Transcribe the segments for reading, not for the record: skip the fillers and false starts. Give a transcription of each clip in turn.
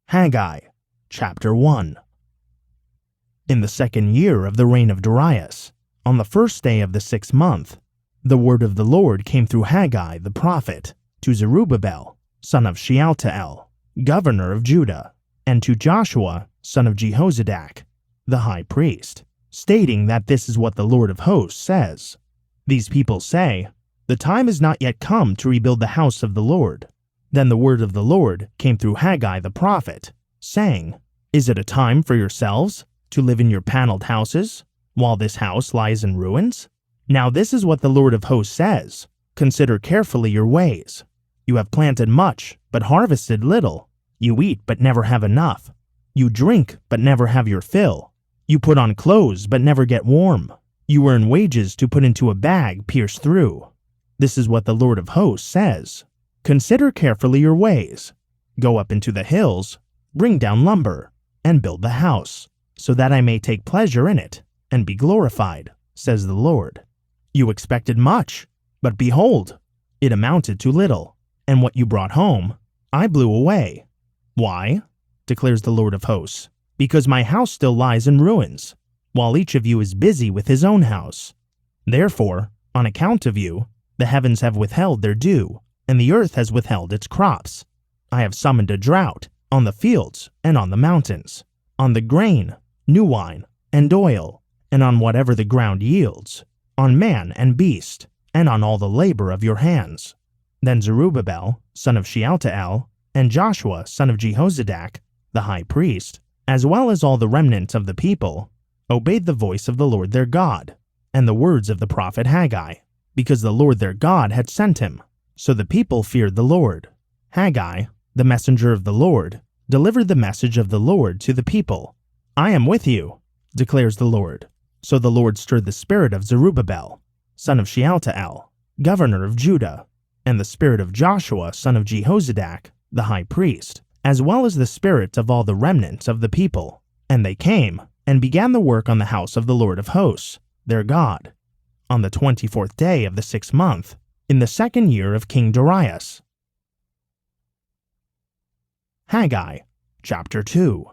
Haggai, chapter 1. In the 2nd year of the reign of Darius, on the 1st day of the 6th month, the word of the Lord came through Haggai the prophet to Zerubbabel, son of Shealtiel, governor of Judah, and to Joshua, son of Jehozadak, the high priest, stating that this is what the Lord of hosts says. These people say, "The time is not yet come to rebuild the house of the Lord." Then the word of the Lord came through Haggai the prophet, saying, "Is it a time for yourselves to live in your paneled houses, while this house lies in ruins? Now this is what the Lord of hosts says: Consider carefully your ways. You have planted much, but harvested little. You eat, but never have enough. You drink, but never have your fill. You put on clothes, but never get warm. You earn wages to put into a bag pierced through. This is what the Lord of hosts says. Consider carefully your ways. Go up into the hills, bring down lumber, and build the house, so that I may take pleasure in it and be glorified, says the Lord. You expected much, but behold, it amounted to little, and what you brought home, I blew away. Why? Declares the Lord of hosts. Because my house still lies in ruins, while each of you is busy with his own house. Therefore, on account of you, the heavens have withheld their dew, and the earth has withheld its crops. I have summoned a drought on the fields and on the mountains, on the grain, new wine, and oil, and on whatever the ground yields, on man and beast, and on all the labor of your hands." Then Zerubbabel, son of Shealtiel, and Joshua, son of Jehozadak, the high priest, as well as all the remnant of the people, obeyed the voice of the Lord their God, and the words of the prophet Haggai, because the Lord their God had sent him. So the people feared the Lord. Haggai, the messenger of the Lord, delivered the message of the Lord to the people. "I am with you," declares the Lord. So the Lord stirred the spirit of Zerubbabel, son of Shealtiel, governor of Judah, and the spirit of Joshua, son of Jehozadak, the high priest, as well as the spirit of all the remnant of the people. And they came and began the work on the house of the Lord of hosts, their God, on the 24th day of the 6th month, in the 2nd year of King Darius. Haggai, chapter 2.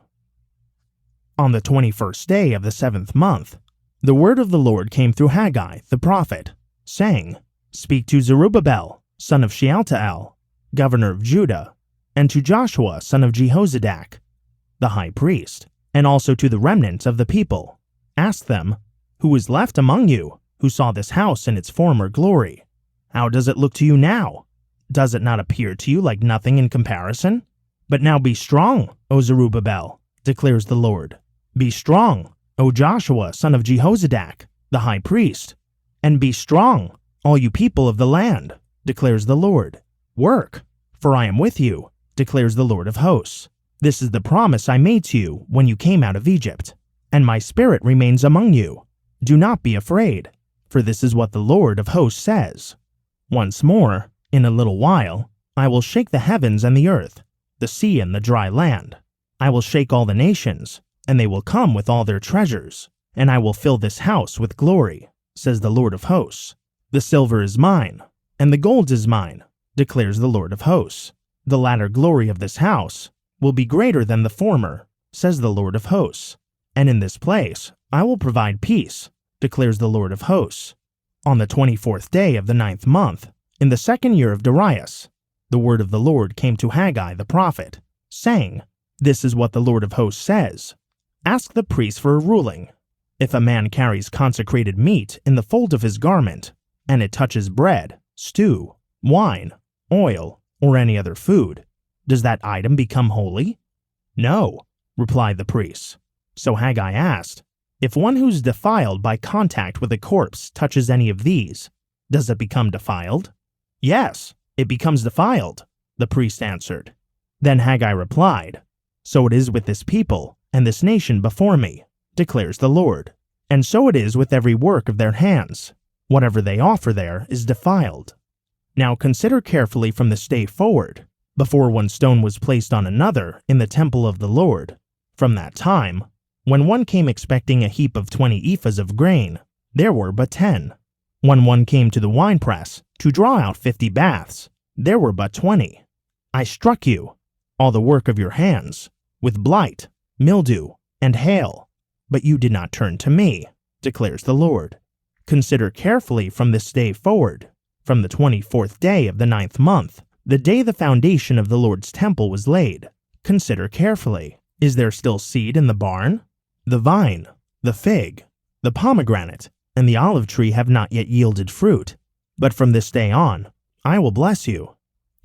On the 21st day of the 7th month, the word of the Lord came through Haggai the prophet, saying, "Speak to Zerubbabel, son of Shealtiel, governor of Judah, and to Joshua, son of Jehozadak, the high priest, and also to the remnant of the people. Ask them, who is left among you, who saw this house in its former glory? How does it look to you now? Does it not appear to you like nothing in comparison? But now be strong, O Zerubbabel, declares the Lord. Be strong, O Joshua, son of Jehozadak, the high priest. And be strong, all you people of the land, declares the Lord. Work, for I am with you, declares the Lord of hosts. This is the promise I made to you when you came out of Egypt, and my spirit remains among you. Do not be afraid, for this is what the Lord of hosts says. Once more, in a little while, I will shake the heavens and the earth, the sea and the dry land. I will shake all the nations, and they will come with all their treasures, and I will fill this house with glory, says the Lord of hosts. The silver is mine, and the gold is mine, declares the Lord of hosts. The latter glory of this house will be greater than the former, says the Lord of hosts. And in this place I will provide peace, declares the Lord of hosts. On the 24th day of the 9th month, in the 2nd year of Darius, the word of the Lord came to Haggai the prophet, saying, "This is what the Lord of hosts says. Ask the priest for a ruling. If a man carries consecrated meat in the fold of his garment, and it touches bread, stew, wine, oil, or any other food, does that item become holy?" "No," replied the priests. So Haggai asked, "If one who's defiled by contact with a corpse touches any of these, does it become defiled?" "Yes, it becomes defiled," the priest answered. Then Haggai replied, "So it is with this people and this nation before me, declares the Lord. And so it is with every work of their hands. Whatever they offer there is defiled. Now consider carefully from this day forward, before one stone was placed on another in the temple of the Lord. From that time, when one came expecting a heap of 20 ephahs of grain, there were but 10. When one came to the winepress to draw out 50 baths, there were but 20. I struck you, all the work of your hands, with blight, mildew, and hail. But you did not turn to me, declares the Lord. Consider carefully from this day forward, from the 24th day of the 9th month, the day the foundation of the Lord's temple was laid. Consider carefully. Is there still seed in the barn? The vine, the fig, the pomegranate, and the olive tree have not yet yielded fruit. But from this day on, I will bless you.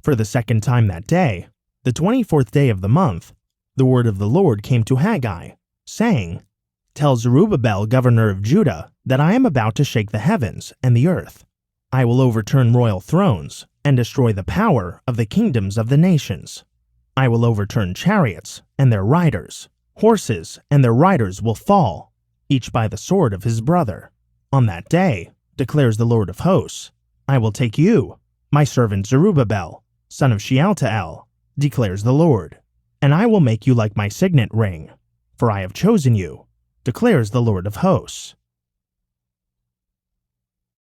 For the second time that day, the 24th day of the month, the word of the Lord came to Haggai, saying, Tell Zerubbabel, governor of Judah, that I am about to shake the heavens and the earth. I will overturn royal thrones and destroy the power of the kingdoms of the nations. I will overturn chariots and their riders. Horses and their riders will fall, each by the sword of his brother. On that day, declares the Lord of hosts, I will take you, my servant Zerubbabel, son of Shealtiel, declares the Lord, and I will make you like my signet ring, for I have chosen you, declares the Lord of hosts.